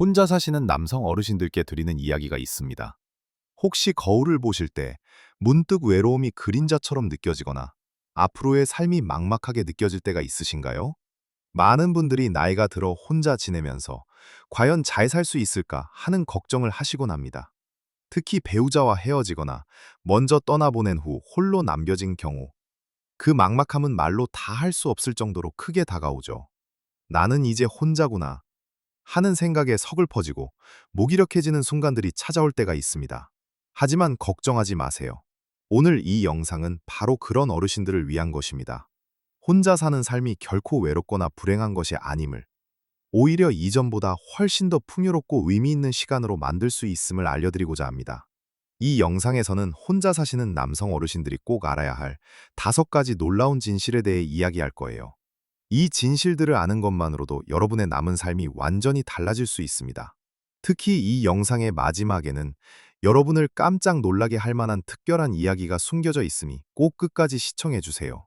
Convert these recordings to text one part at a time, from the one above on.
혼자 사시는 남성 어르신들께 드리는 이야기가 있습니다. 혹시 거울을 보실 때 문득 외로움이 그림자처럼 느껴지거나 앞으로의 삶이 막막하게 느껴질 때가 있으신가요? 많은 분들이 나이가 들어 혼자 지내면서 과연 잘 살 수 있을까 하는 걱정을 하시곤 합니다. 특히 배우자와 헤어지거나 먼저 떠나보낸 후 홀로 남겨진 경우, 그 막막함은 말로 다 할 수 없을 정도로 크게 다가오죠. 나는 이제 혼자구나 하는 생각에 서글퍼지고 무기력해지는 순간들이 찾아올 때가 있습니다. 하지만 걱정하지 마세요. 오늘 이 영상은 바로 그런 어르신들을 위한 것입니다. 혼자 사는 삶이 결코 외롭거나 불행한 것이 아님을, 오히려 이전보다 훨씬 더 풍요롭고 의미 있는 시간으로 만들 수 있음을 알려드리고자 합니다. 이 영상에서는 혼자 사시는 남성 어르신들이 꼭 알아야 할 5가지 놀라운 진실에 대해 이야기할 거예요. 이 진실들을 아는 것만으로도 여러분의 남은 삶이 완전히 달라질 수 있습니다. 특히 이 영상의 마지막에는 여러분을 깜짝 놀라게 할 만한 특별한 이야기가 숨겨져 있으니 꼭 끝까지 시청해 주세요.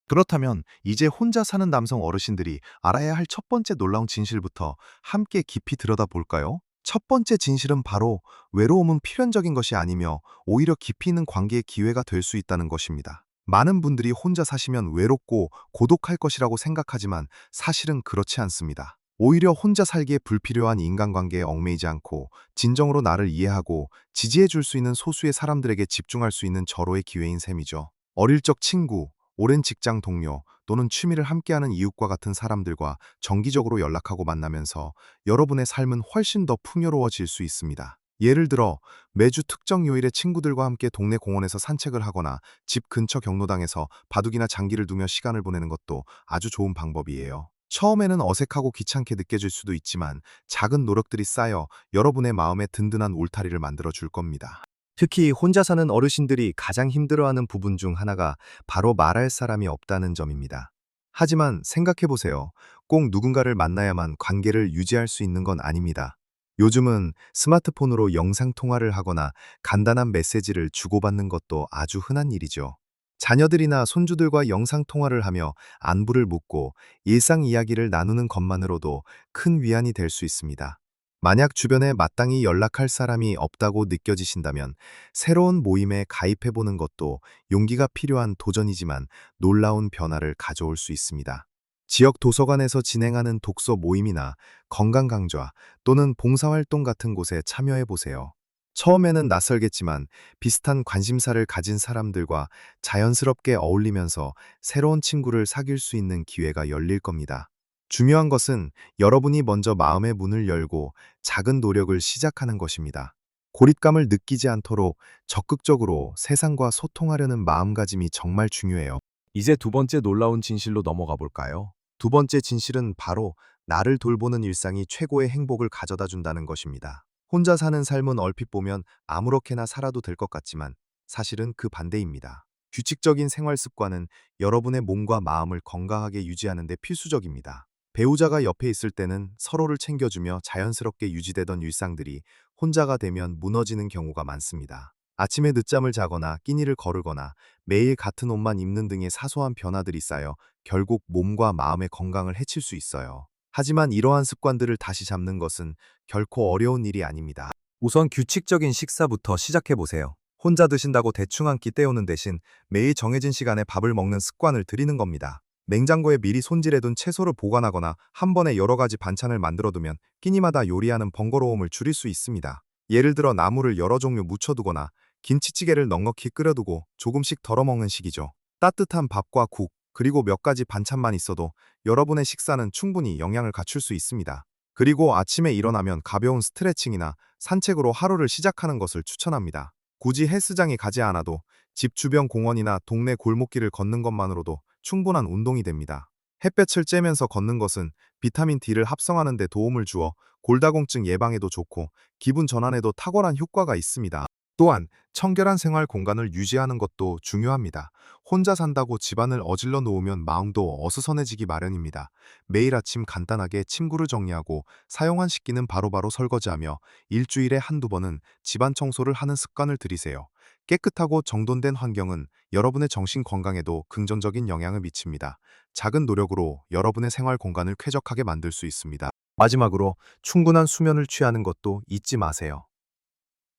그렇다면 이제 혼자 사는 남성 어르신들이 알아야 할 첫 번째 놀라운 진실부터 함께 깊이 들여다볼까요? 첫 번째 진실은 바로 외로움은 필연적인 것이 아니며 오히려 깊이 있는 관계의 기회가 될 수 있다는 것입니다. 많은 분들이 혼자 사시면 외롭고 고독할 것이라고 생각하지만 사실은 그렇지 않습니다. 오히려 혼자 살기에 불필요한 인간관계에 얽매이지 않고 진정으로 나를 이해하고 지지해 줄 수 있는 소수의 사람들에게 집중할 수 있는 절호의 기회인 셈이죠. 어릴 적 친구, 오랜 직장 동료 또는 취미를 함께하는 이웃과 같은 사람들과 정기적으로 연락하고 만나면서 여러분의 삶은 훨씬 더 풍요로워질 수 있습니다. 예를 들어 매주 특정 요일에 친구들과 함께 동네 공원에서 산책을 하거나 집 근처 경로당에서 바둑이나 장기를 두며 시간을 보내는 것도 아주 좋은 방법이에요. 처음에는 어색하고 귀찮게 느껴질 수도 있지만 작은 노력들이 쌓여 여러분의 마음에 든든한 울타리를 만들어 줄 겁니다. 특히 혼자 사는 어르신들이 가장 힘들어하는 부분 중 하나가 바로 말할 사람이 없다는 점입니다. 하지만 생각해보세요. 꼭 누군가를 만나야만 관계를 유지할 수 있는 건 아닙니다. 요즘은 스마트폰으로 영상통화를 하거나 간단한 메시지를 주고받는 것도 아주 흔한 일이죠. 자녀들이나 손주들과 영상통화를 하며 안부를 묻고 일상 이야기를 나누는 것만으로도 큰 위안이 될 수 있습니다. 만약 주변에 마땅히 연락할 사람이 없다고 느껴지신다면 새로운 모임에 가입해보는 것도 용기가 필요한 도전이지만 놀라운 변화를 가져올 수 있습니다. 지역 도서관에서 진행하는 독서 모임이나 건강 강좌 또는 봉사활동 같은 곳에 참여해보세요. 처음에는 낯설겠지만 비슷한 관심사를 가진 사람들과 자연스럽게 어울리면서 새로운 친구를 사귈 수 있는 기회가 열릴 겁니다. 중요한 것은 여러분이 먼저 마음의 문을 열고 작은 노력을 시작하는 것입니다. 고립감을 느끼지 않도록 적극적으로 세상과 소통하려는 마음가짐이 정말 중요해요. 이제 두 번째 놀라운 진실로 넘어가 볼까요? 두 번째 진실은 바로 나를 돌보는 일상이 최고의 행복을 가져다 준다는 것입니다. 혼자 사는 삶은 얼핏 보면 아무렇게나 살아도 될 것 같지만 사실은 그 반대입니다. 규칙적인 생활 습관은 여러분의 몸과 마음을 건강하게 유지하는 데 필수적입니다. 배우자가 옆에 있을 때는 서로를 챙겨주며 자연스럽게 유지되던 일상들이 혼자가 되면 무너지는 경우가 많습니다. 아침에 늦잠을 자거나 끼니를 거르거나 매일 같은 옷만 입는 등의 사소한 변화들이 쌓여 결국 몸과 마음의 건강을 해칠 수 있어요. 하지만 이러한 습관들을 다시 잡는 것은 결코 어려운 일이 아닙니다. 우선 규칙적인 식사부터 시작해보세요. 혼자 드신다고 대충 한 끼 때우는 대신 매일 정해진 시간에 밥을 먹는 습관을 들이는 겁니다. 냉장고에 미리 손질해둔 채소를 보관하거나 한 번에 여러 가지 반찬을 만들어두면 끼니마다 요리하는 번거로움을 줄일 수 있습니다. 예를 들어 나물을 여러 종류 묻혀두거나 김치찌개를 넉넉히 끓여두고 조금씩 덜어먹는 식이죠. 따뜻한 밥과 국, 그리고 몇 가지 반찬만 있어도 여러분의 식사는 충분히 영양을 갖출 수 있습니다. 그리고 아침에 일어나면 가벼운 스트레칭이나 산책으로 하루를 시작하는 것을 추천합니다. 굳이 헬스장에 가지 않아도 집 주변 공원이나 동네 골목길을 걷는 것만으로도 충분한 운동이 됩니다. 햇볕을 쬐면서 걷는 것은 비타민 D를 합성하는 데 도움을 주어 골다공증 예방에도 좋고 기분 전환에도 탁월한 효과가 있습니다. 또한 청결한 생활 공간을 유지하는 것도 중요합니다. 혼자 산다고 집안을 어질러 놓으면 마음도 어수선해지기 마련입니다. 매일 아침 간단하게 침구를 정리하고 사용한 식기는 바로바로 설거지하며 일주일에 한두 번은 집안 청소를 하는 습관을 들이세요. 깨끗하고 정돈된 환경은 여러분의 정신 건강에도 긍정적인 영향을 미칩니다. 작은 노력으로 여러분의 생활 공간을 쾌적하게 만들 수 있습니다. 마지막으로 충분한 수면을 취하는 것도 잊지 마세요.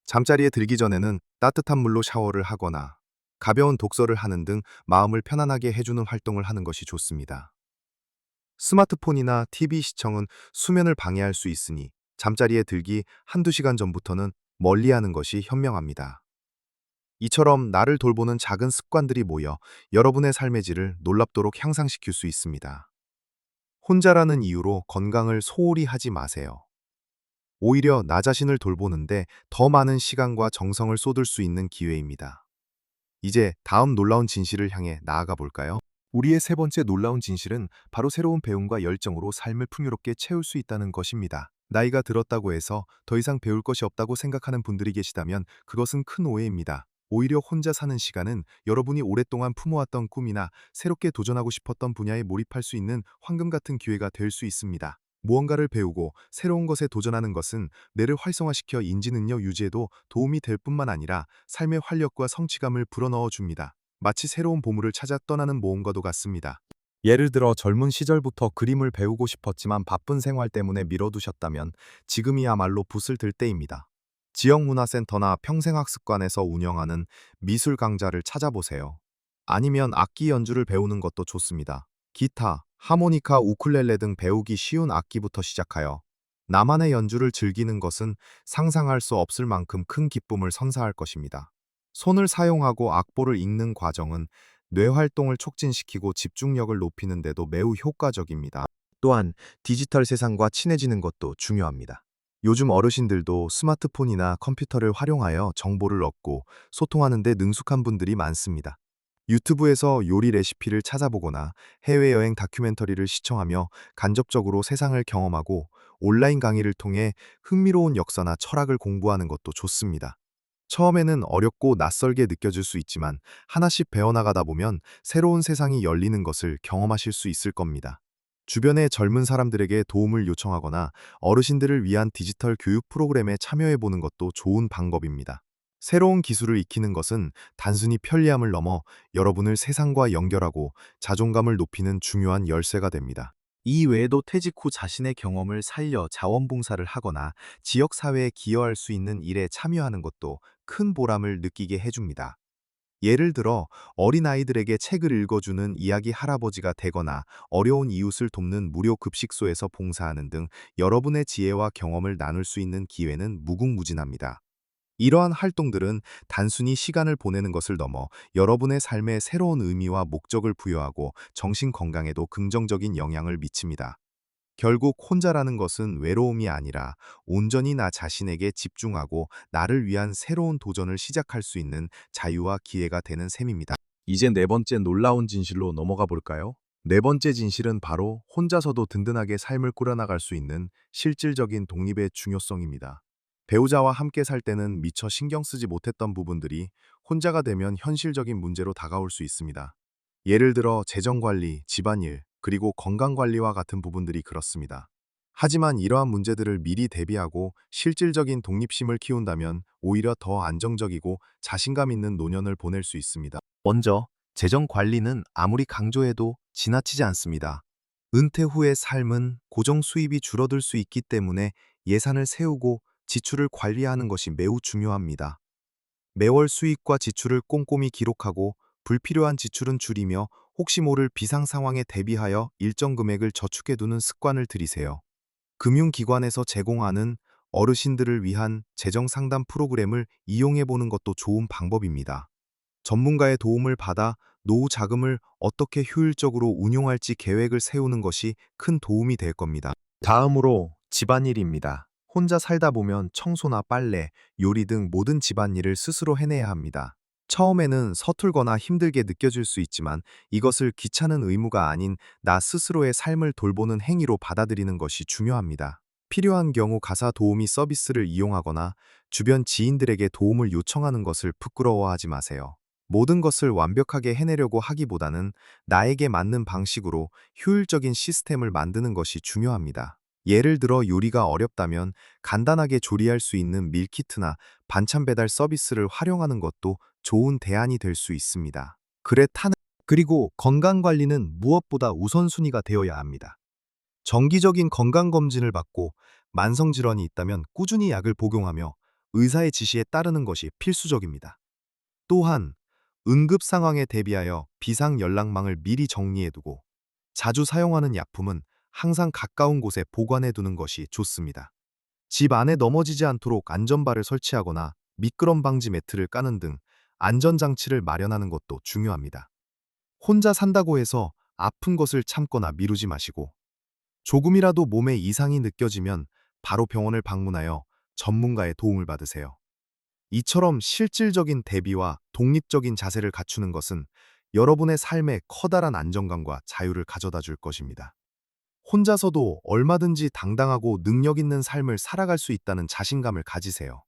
잠자리에 들기 전에는 따뜻한 물로 샤워를 하거나 가벼운 독서를 하는 등 마음을 편안하게 해주는 활동을 하는 것이 좋습니다. 스마트폰이나 TV 시청은 수면을 방해할 수 있으니 잠자리에 들기 한두 시간 전부터는 멀리하는 것이 현명합니다. 이처럼 나를 돌보는 작은 습관들이 모여 여러분의 삶의 질을 놀랍도록 향상시킬 수 있습니다. 혼자라는 이유로 건강을 소홀히 하지 마세요. 오히려 나 자신을 돌보는데 더 많은 시간과 정성을 쏟을 수 있는 기회입니다. 이제 다음 놀라운 진실을 향해 나아가 볼까요? 우리의 세 번째 놀라운 진실은 바로 새로운 배움과 열정으로 삶을 풍요롭게 채울 수 있다는 것입니다. 나이가 들었다고 해서 더 이상 배울 것이 없다고 생각하는 분들이 계시다면 그것은 큰 오해입니다. 오히려 혼자 사는 시간은 여러분이 오랫동안 품어왔던 꿈이나 새롭게 도전하고 싶었던 분야에 몰입할 수 있는 황금 같은 기회가 될 수 있습니다. 무언가를 배우고 새로운 것에 도전하는 것은 뇌를 활성화시켜 인지 능력 유지에도 도움이 될 뿐만 아니라 삶의 활력과 성취감을 불어넣어 줍니다. 마치 새로운 보물을 찾아 떠나는 모험과도 같습니다. 예를 들어 젊은 시절부터 그림을 배우고 싶었지만 바쁜 생활 때문에 미뤄두셨다면 지금이야말로 붓을 들 때입니다. 지역 문화센터나 평생학습관에서 운영하는 미술 강좌를 찾아보세요. 아니면 악기 연주를 배우는 것도 좋습니다. 기타, 하모니카, 우쿨렐레 등 배우기 쉬운 악기부터 시작하여 나만의 연주를 즐기는 것은 상상할 수 없을 만큼 큰 기쁨을 선사할 것입니다. 손을 사용하고 악보를 읽는 과정은 뇌 활동을 촉진시키고 집중력을 높이는 데도 매우 효과적입니다. 또한 디지털 세상과 친해지는 것도 중요합니다. 요즘 어르신들도 스마트폰이나 컴퓨터를 활용하여 정보를 얻고 소통하는 데 능숙한 분들이 많습니다. 유튜브에서 요리 레시피를 찾아보거나 해외여행 다큐멘터리를 시청하며 간접적으로 세상을 경험하고 온라인 강의를 통해 흥미로운 역사나 철학을 공부하는 것도 좋습니다. 처음에는 어렵고 낯설게 느껴질 수 있지만 하나씩 배워나가다 보면 새로운 세상이 열리는 것을 경험하실 수 있을 겁니다. 주변의 젊은 사람들에게 도움을 요청하거나 어르신들을 위한 디지털 교육 프로그램에 참여해보는 것도 좋은 방법입니다. 새로운 기술을 익히는 것은 단순히 편리함을 넘어 여러분을 세상과 연결하고 자존감을 높이는 중요한 열쇠가 됩니다. 이 외에도 퇴직 후 자신의 경험을 살려 자원봉사를 하거나 지역사회에 기여할 수 있는 일에 참여하는 것도 큰 보람을 느끼게 해줍니다. 예를 들어 어린아이들에게 책을 읽어주는 이야기 할아버지가 되거나 어려운 이웃을 돕는 무료 급식소에서 봉사하는 등 여러분의 지혜와 경험을 나눌 수 있는 기회는 무궁무진합니다. 이러한 활동들은 단순히 시간을 보내는 것을 넘어 여러분의 삶에 새로운 의미와 목적을 부여하고 정신 건강에도 긍정적인 영향을 미칩니다. 결국 혼자라는 것은 외로움이 아니라 온전히 나 자신에게 집중하고 나를 위한 새로운 도전을 시작할 수 있는 자유와 기회가 되는 셈입니다. 이제 네 번째 놀라운 진실로 넘어가 볼까요? 네 번째 진실은 바로 혼자서도 든든하게 삶을 꾸려나갈 수 있는 실질적인 독립의 중요성입니다. 배우자와 함께 살 때는 미처 신경 쓰지 못했던 부분들이 혼자가 되면 현실적인 문제로 다가올 수 있습니다. 예를 들어 재정관리, 집안일, 그리고 건강관리와 같은 부분들이 그렇습니다. 하지만 이러한 문제들을 미리 대비하고 실질적인 독립심을 키운다면 오히려 더 안정적이고 자신감 있는 노년을 보낼 수 있습니다. 먼저, 재정 관리는 아무리 강조해도 지나치지 않습니다. 은퇴 후의 삶은 고정 수입이 줄어들 수 있기 때문에 예산을 세우고 지출을 관리하는 것이 매우 중요합니다. 매월 수입과 지출을 꼼꼼히 기록하고 불필요한 지출은 줄이며 혹시 모를 비상 상황에 대비하여 일정 금액을 저축해두는 습관을 들이세요. 금융기관에서 제공하는 어르신들을 위한 재정 상담 프로그램을 이용해보는 것도 좋은 방법입니다. 전문가의 도움을 받아 노후 자금을 어떻게 효율적으로 운용할지 계획을 세우는 것이 큰 도움이 될 겁니다. 다음으로 집안일입니다. 혼자 살다 보면 청소나 빨래, 요리 등 모든 집안일을 스스로 해내야 합니다. 처음에는 서툴거나 힘들게 느껴질 수 있지만 이것을 귀찮은 의무가 아닌 나 스스로의 삶을 돌보는 행위로 받아들이는 것이 중요합니다. 필요한 경우 가사 도우미 서비스를 이용하거나 주변 지인들에게 도움을 요청하는 것을 부끄러워하지 마세요. 모든 것을 완벽하게 해내려고 하기보다는 나에게 맞는 방식으로 효율적인 시스템을 만드는 것이 중요합니다. 예를 들어 요리가 어렵다면 간단하게 조리할 수 있는 밀키트나 반찬 배달 서비스를 활용하는 것도 좋은 대안이 될 수 있습니다. 그리고 건강관리는 무엇보다 우선순위가 되어야 합니다. 정기적인 건강검진을 받고 만성질환이 있다면 꾸준히 약을 복용하며 의사의 지시에 따르는 것이 필수적입니다. 또한 응급 상황에 대비하여 비상 연락망을 미리 정리해두고 자주 사용하는 약품은 항상 가까운 곳에 보관해두는 것이 좋습니다. 집 안에 넘어지지 않도록 안전바를 설치하거나 미끄럼 방지 매트를 까는 등 안전장치를 마련하는 것도 중요합니다. 혼자 산다고 해서 아픈 것을 참거나 미루지 마시고 조금이라도 몸에 이상이 느껴지면 바로 병원을 방문하여 전문가의 도움을 받으세요. 이처럼 실질적인 대비와 독립적인 자세를 갖추는 것은 여러분의 삶에 커다란 안정감과 자유를 가져다 줄 것입니다. 혼자서도 얼마든지 당당하고 능력 있는 삶을 살아갈 수 있다는 자신감을 가지세요.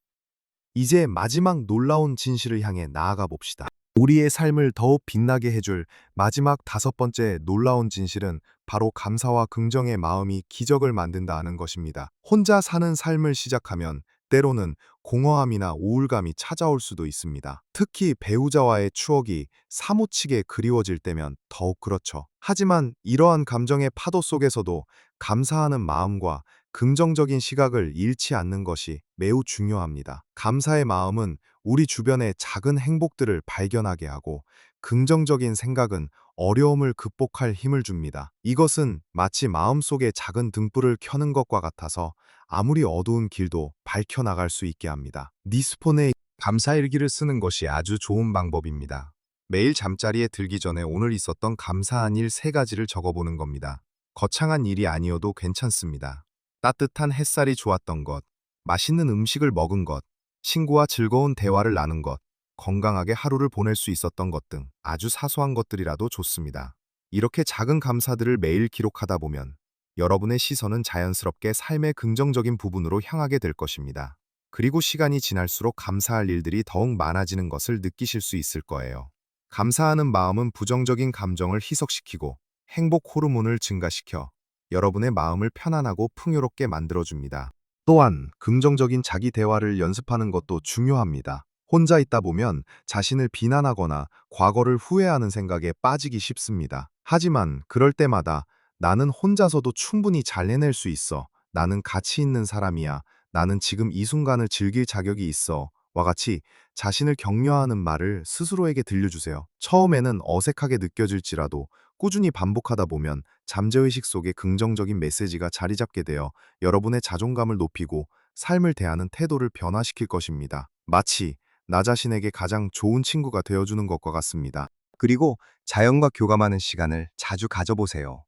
이제 마지막 놀라운 진실을 향해 나아가 봅시다. 우리의 삶을 더욱 빛나게 해줄 마지막 5번째 놀라운 진실은 바로 감사와 긍정의 마음이 기적을 만든다는 것입니다. 혼자 사는 삶을 시작하면 때로는 공허함이나 우울감이 찾아올 수도 있습니다. 특히 배우자와의 추억이 사무치게 그리워질 때면 더욱 그렇죠. 하지만 이러한 감정의 파도 속에서도 감사하는 마음과 긍정적인 시각을 잃지 않는 것이 매우 중요합니다. 감사의 마음은 우리 주변의 작은 행복들을 발견하게 하고 긍정적인 생각은 어려움을 극복할 힘을 줍니다. 이것은 마치 마음속에 작은 등불을 켜는 것과 같아서 아무리 어두운 길도 밝혀나갈 수 있게 합니다. 니스폰에 감사일기를 쓰는 것이 아주 좋은 방법입니다. 매일 잠자리에 들기 전에 오늘 있었던 감사한 일 3가지를 적어보는 겁니다. 거창한 일이 아니어도 괜찮습니다. 따뜻한 햇살이 좋았던 것, 맛있는 음식을 먹은 것, 친구와 즐거운 대화를 나눈 것, 건강하게 하루를 보낼 수 있었던 것 등 아주 사소한 것들이라도 좋습니다. 이렇게 작은 감사들을 매일 기록하다 보면 여러분의 시선은 자연스럽게 삶의 긍정적인 부분으로 향하게 될 것입니다. 그리고 시간이 지날수록 감사할 일들이 더욱 많아지는 것을 느끼실 수 있을 거예요. 감사하는 마음은 부정적인 감정을 희석시키고 행복 호르몬을 증가시켜 여러분의 마음을 편안하고 풍요롭게 만들어줍니다. 또한 긍정적인 자기 대화를 연습하는 것도 중요합니다. 혼자 있다 보면 자신을 비난하거나 과거를 후회하는 생각에 빠지기 쉽습니다. 하지만 그럴 때마다 나는 혼자서도 충분히 잘 해낼 수 있어. 나는 가치 있는 사람이야. 나는 지금 이 순간을 즐길 자격이 있어. 와 같이 자신을 격려하는 말을 스스로에게 들려주세요. 처음에는 어색하게 느껴질지라도 꾸준히 반복하다 보면 잠재의식 속에 긍정적인 메시지가 자리 잡게 되어 여러분의 자존감을 높이고 삶을 대하는 태도를 변화시킬 것입니다. 마치 나 자신에게 가장 좋은 친구가 되어주는 것과 같습니다. 그리고 자연과 교감하는 시간을 자주 가져보세요.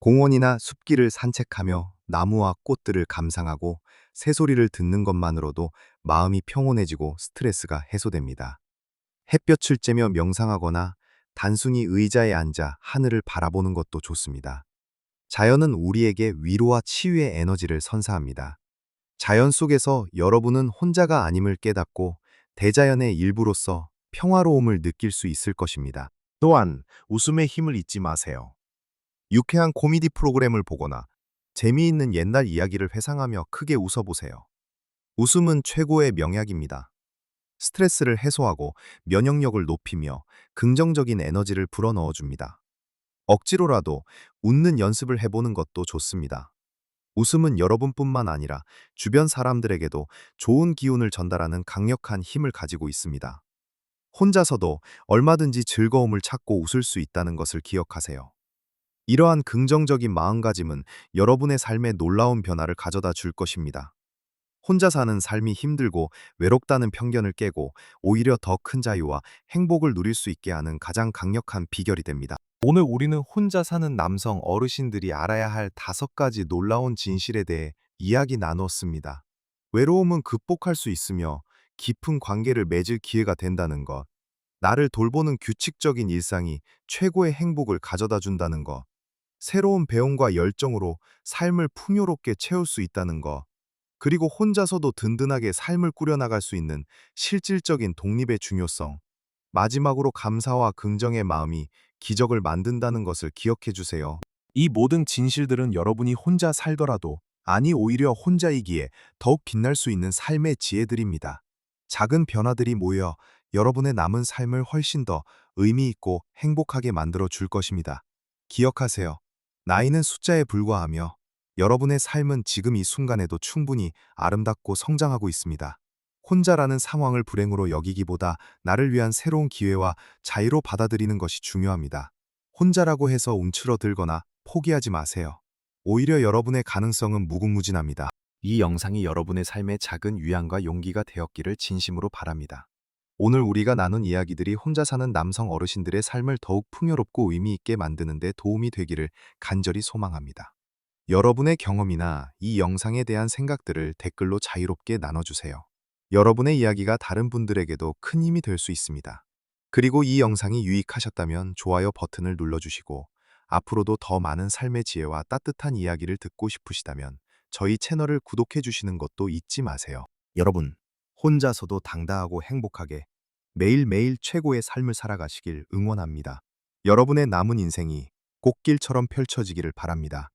공원이나 숲길을 산책하며 나무와 꽃들을 감상하고 새소리를 듣는 것만으로도 마음이 평온해지고 스트레스가 해소됩니다. 햇볕을 쬐며 명상하거나 단순히 의자에 앉아 하늘을 바라보는 것도 좋습니다. 자연은 우리에게 위로와 치유의 에너지를 선사합니다. 자연 속에서 여러분은 혼자가 아님을 깨닫고 대자연의 일부로서 평화로움을 느낄 수 있을 것입니다. 또한 웃음의 힘을 잊지 마세요. 유쾌한 코미디 프로그램을 보거나 재미있는 옛날 이야기를 회상하며 크게 웃어보세요. 웃음은 최고의 명약입니다. 스트레스를 해소하고 면역력을 높이며 긍정적인 에너지를 불어넣어 줍니다. 억지로라도 웃는 연습을 해보는 것도 좋습니다. 웃음은 여러분뿐만 아니라 주변 사람들에게도 좋은 기운을 전달하는 강력한 힘을 가지고 있습니다. 혼자서도 얼마든지 즐거움을 찾고 웃을 수 있다는 것을 기억하세요. 이러한 긍정적인 마음가짐은 여러분의 삶에 놀라운 변화를 가져다 줄 것입니다. 혼자 사는 삶이 힘들고 외롭다는 편견을 깨고 오히려 더 큰 자유와 행복을 누릴 수 있게 하는 가장 강력한 비결이 됩니다. 오늘 우리는 혼자 사는 남성 어르신들이 알아야 할 5가지 놀라운 진실에 대해 이야기 나누었습니다. 외로움은 극복할 수 있으며 깊은 관계를 맺을 기회가 된다는 것, 나를 돌보는 규칙적인 일상이 최고의 행복을 가져다 준다는 것, 새로운 배움과 열정으로 삶을 풍요롭게 채울 수 있다는 것, 그리고 혼자서도 든든하게 삶을 꾸려나갈 수 있는 실질적인 독립의 중요성, 마지막으로 감사와 긍정의 마음이 기적을 만든다는 것을 기억해 주세요. 이 모든 진실들은 여러분이 혼자 살더라도, 아니 오히려 혼자이기에 더욱 빛날 수 있는 삶의 지혜들입니다. 작은 변화들이 모여 여러분의 남은 삶을 훨씬 더 의미 있고 행복하게 만들어 줄 것입니다. 기억하세요. 나이는 숫자에 불과하며 여러분의 삶은 지금 이 순간에도 충분히 아름답고 성장하고 있습니다. 혼자라는 상황을 불행으로 여기기보다 나를 위한 새로운 기회와 자유로 받아들이는 것이 중요합니다. 혼자라고 해서 움츠러들거나 포기하지 마세요. 오히려 여러분의 가능성은 무궁무진합니다. 이 영상이 여러분의 삶에 작은 위안과 용기가 되었기를 진심으로 바랍니다. 오늘 우리가 나눈 이야기들이 혼자 사는 남성 어르신들의 삶을 더욱 풍요롭고 의미 있게 만드는 데 도움이 되기를 간절히 소망합니다. 여러분의 경험이나 이 영상에 대한 생각들을 댓글로 자유롭게 나눠주세요. 여러분의 이야기가 다른 분들에게도 큰 힘이 될 수 있습니다. 그리고 이 영상이 유익하셨다면 좋아요 버튼을 눌러주시고 앞으로도 더 많은 삶의 지혜와 따뜻한 이야기를 듣고 싶으시다면 저희 채널을 구독해 주시는 것도 잊지 마세요. 여러분, 혼자서도 당당하고 행복하게 매일매일 최고의 삶을 살아가시길 응원합니다. 여러분의 남은 인생이 꽃길처럼 펼쳐지기를 바랍니다.